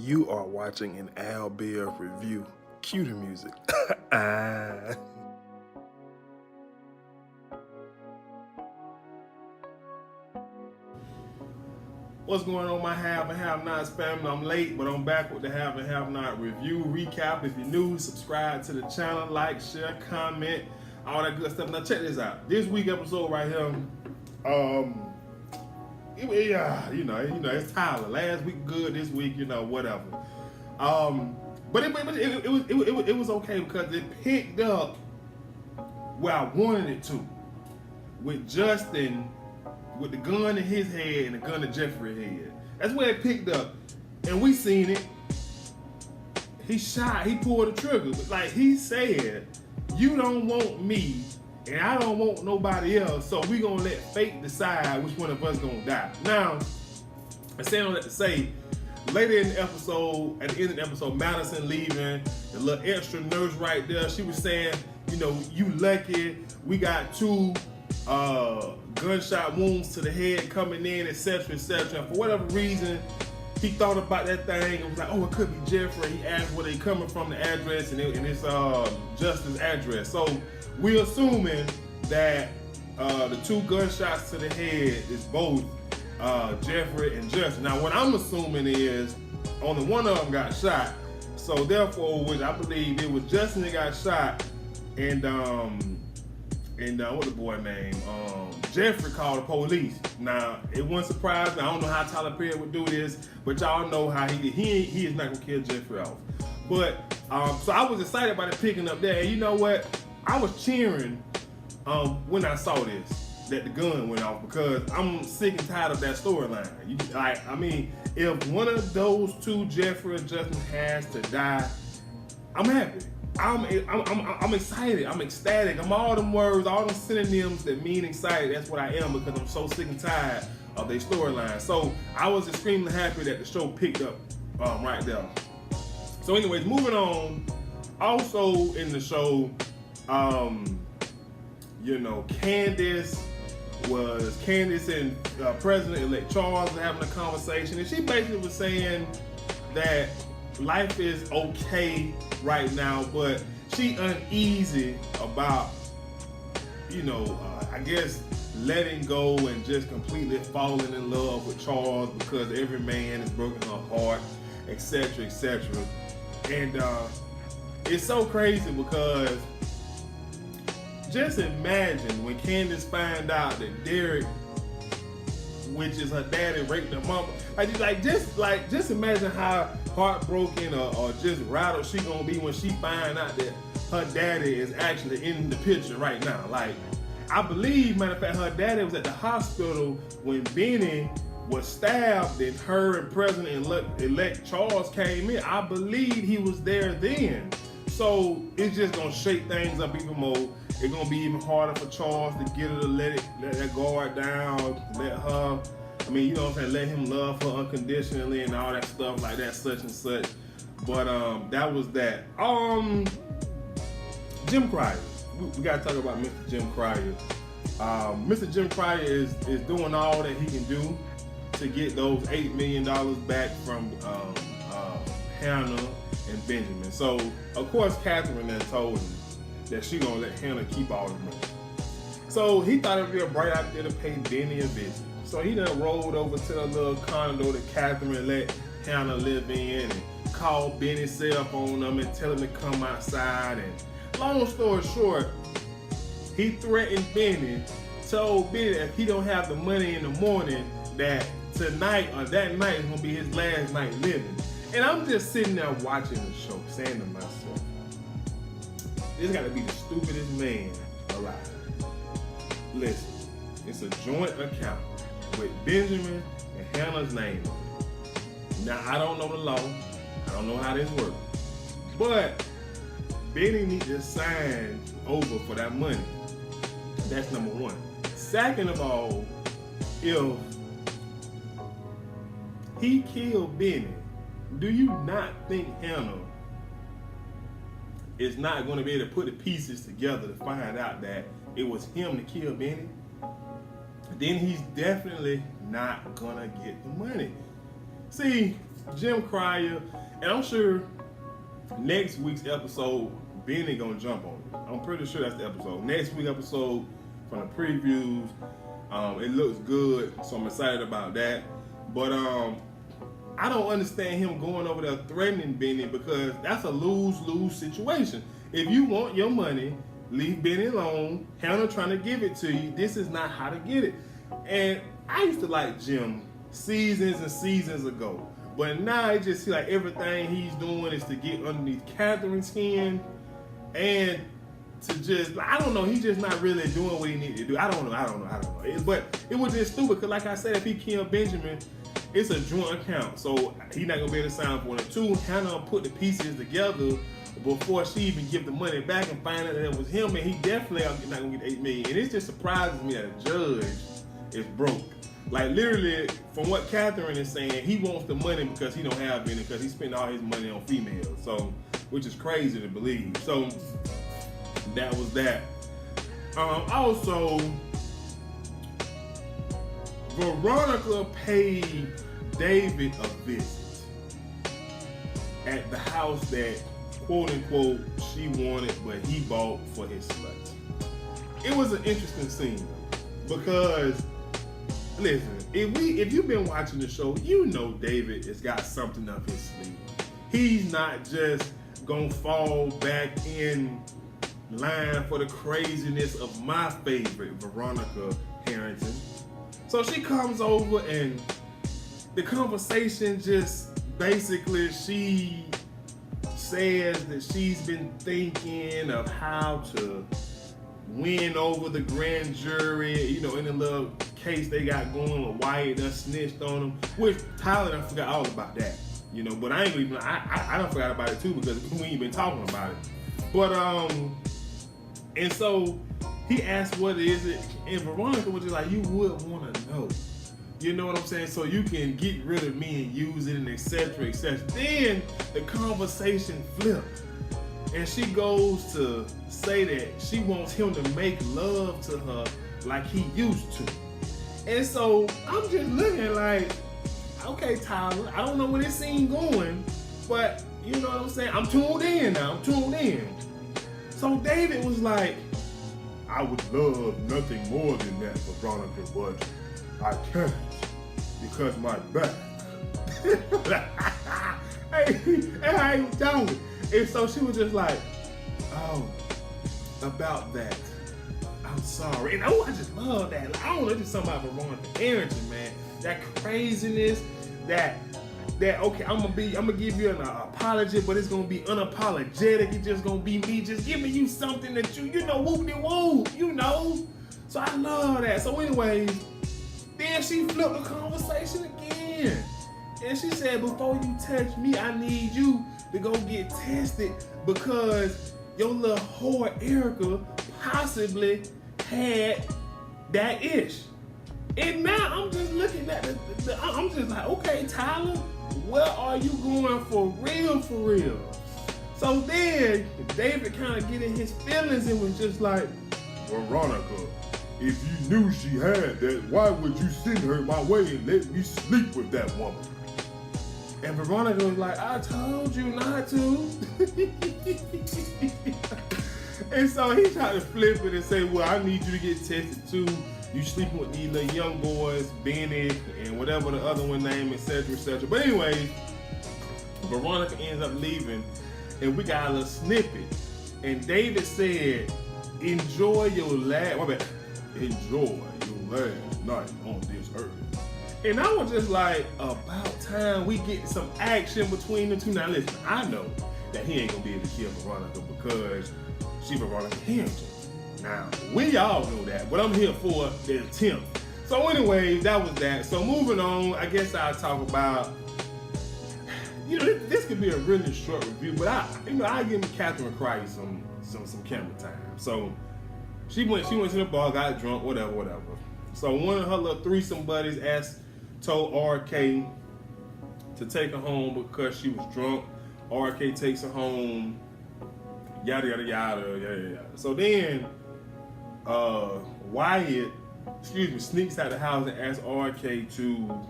You are watching an Al Bear review. Cue the music. What's going on, my have and have nots family? I'm late, but I'm back with the have and have not review recap. If you're new, subscribe to the channel, like, share, comment, all that good stuff. Now check this out. This week episode right here, it's Tyler. Last week good, this week, whatever. But it was okay because it picked up where I wanted it to, with Justin with the gun in his head and the gun in Jeffrey's head. That's where it picked up, and we seen it. He shot. He pulled the trigger, but like he said, "You don't want me, and I don't want nobody else. So we gonna let fate decide which one of us gonna die." Now, I say all that to say, later in the episode, at the end of the episode, Madison leaving, the little extra nurse right there, she was saying, you lucky, we got two gunshot wounds to the head coming in, etc., etc. For whatever reason, he thought about that thing and was like, oh, it could be Jeffrey. He asked where they coming from, the address, and it's Justin's address. So we're assuming that the two gunshots to the head is both Jeffrey and Justin. Now, what I'm assuming is only one of them got shot, so therefore, which I believe it was Justin that got shot, and what the boy name? Jeffrey called the police. Now, it wasn't surprising. I don't know how Tyler Perry would do this, but y'all know how he is not gonna kill Jeffrey off. But so I was excited about it picking up there. And you know what? I was cheering when I saw this, that the gun went off, because I'm sick and tired of that storyline. If one of those two, Jeffrey or Justin, has to die, I'm happy. I'm excited. I'm ecstatic. I'm all them words, all them synonyms that mean excited. That's what I am, because I'm so sick and tired of their storyline. So I was extremely happy that the show picked up right there. So, anyways, moving on. Also in the show, Candace and President-elect Charles were having a conversation, and she basically was saying that life is okay right now, but she uneasy about, I guess, letting go and just completely falling in love with Charles, because every man has broken her heart, etc., etc. And it's so crazy, because just imagine when Candace find out that Derek, which is her daddy, raped her mama. Just imagine how heartbroken or just rattled she gonna be when she find out that her daddy is actually in the picture right now. Like, I believe, matter of fact, her daddy was at the hospital when Benny was stabbed, and her and President-elect Charles came in. I believe he was there then. So it's just gonna shake things up even more. It's gonna be even harder for Charles to get her to let that guard down, let him love her unconditionally and all that stuff like that, such and such. But that was that. Jim Cryer. We gotta talk about Mr. Jim Cryer. Mr. Jim Cryer is doing all that he can do to get those $8 million back from Hannah and Benjamin. So, of course, Catherine then told him that she gonna let Hannah keep all the money. So he thought it'd be a bright idea to pay Benny a visit. So he done rolled over to the little condo that Catherine let Hannah live in, and called Benny's cell phone number and tell him to come outside. And long story short, he threatened Benny, told Benny that if he don't have the money in the morning, that tonight or that night is gonna be his last night living. And I'm just sitting there watching the show, saying to myself, this gotta be the stupidest man alive. Listen, it's a joint account with Benjamin and Hannah's name on it. Now, I don't know the law. I don't know how this works. But Benny needs to sign over for that money. That's number one. Second of all, if he killed Benny, do you not think Hannah is not going to be able to put the pieces together to find out that it was him to kill Benny? Then he's definitely not gonna get the money. See, Jim Cryer, and I'm sure next week's episode, Benny gonna jump on it. I'm pretty sure that's the episode. Next week's episode from the previews, it looks good, so I'm excited about that. But I don't understand him going over there threatening Benny, because that's a lose-lose situation. If you want your money, leave Benny alone. Hannah trying to give it to you. This is not how to get it. And I used to like Jim seasons and seasons ago. But now it just seems like everything he's doing is to get underneath Catherine's skin. And to just, I don't know, he's just not really doing what he needs to do. I don't know. But it was just stupid, because like I said, if he killed Benjamin, it's a joint account. So he's not going to be able to sign for it. Two, Hannah put the pieces together before she even give the money back and find out that it was him, and he definitely not going to get $8 million. And it just surprises me that a judge is broke. Like, literally, from what Catherine is saying, he wants the money because he don't have any, because he spent all his money on females. So, which is crazy to believe. So, that was that. Also, Veronica paid David a visit at the house that, quote unquote, she wanted, but he bought for his slut. It was an interesting scene, because listen, if you've been watching the show, you know David has got something up his sleeve. He's not just gonna fall back in line for the craziness of my favorite, Veronica Harrington. So she comes over, and the conversation just basically, she says that she's been thinking of how to win over the grand jury, you know, in the little case they got going with Wyatt done snitched on him, which Tyler done forgot all about that, you know, but I done forgot about it too, because we ain't been talking about it. But and so he asked what is it, and Veronica was just like, you would want to know, you know what I'm saying, so you can get rid of me and use it, and etc, etc. Then the conversation flipped, and she goes to say that she wants him to make love to her like he used to. And so I'm just looking like, okay, Tyler, I don't know where this scene going, but you know what I'm saying? I'm tuned in now, I'm tuned in. So David was like, I would love nothing more than that, Veronica, but I can't, because my back. Hey, I ain't telling. And so she was just like, oh, about that, I'm sorry. And I just love that. Like, I don't know, just something about Veronica Harrington, man. That craziness, that okay, I'm gonna give you an apology, but it's gonna be unapologetic. It's just gonna be me just giving you something that you know, whoop-de-whoop, you know. So I love that. So anyways, then she flipped the conversation again. And she said, before you touch me, I need you to go get tested, because your little whore Erica possibly had that ish. And now I'm just looking at I'm just like, okay, Tyler, where are you going for real, for real? So then David kind of get in his feelings and was just like, Veronica, if you knew she had that, why would you send her my way and let me sleep with that woman? And Veronica was like, I told you not to. And so he tried to flip it and say, well, I need you to get tested too. You sleeping with these little young boys, Benny, and whatever the other one name, etc, etc. But anyway, Veronica ends up leaving, and we got a little snippet. And David said, enjoy your last night on this earth. And I was just like, about time we get some action between the two. Now listen, I know that he ain't gonna be able to kill Veronica because she's Veronica Harrington. Now, we all know that, but I'm here for the attempt. So anyway, that was that. So moving on, I guess I'll talk about, you know, this could be a really short review, but I give Catherine Cryer some camera time. So she went to the bar, got drunk, whatever. So one of her little threesome buddies told RK to take her home because she was drunk. RK takes her home, yada yada. So then Wyatt, sneaks out of the house and asks RK to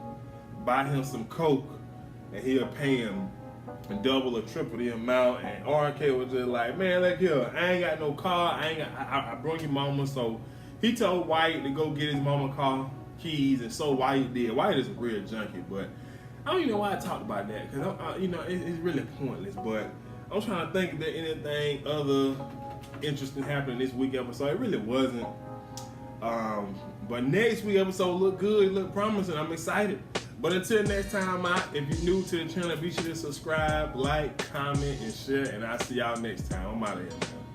buy him some coke and he'll pay him double or triple the amount. And RK was just like, man, look here, I ain't got no car. I brought your mama, so he told White to go get his mama car keys, and so White did. White is a real junkie, but I don't even know why I talked about that, because it's really pointless. But I'm trying to think if there's anything other interesting happening this week episode. It really wasn't. But next week episode look good, look promising. I'm excited. But until next time, if you're new to the channel, be sure to subscribe, like, comment, and share. And I'll see y'all next time. I'm out of here, man.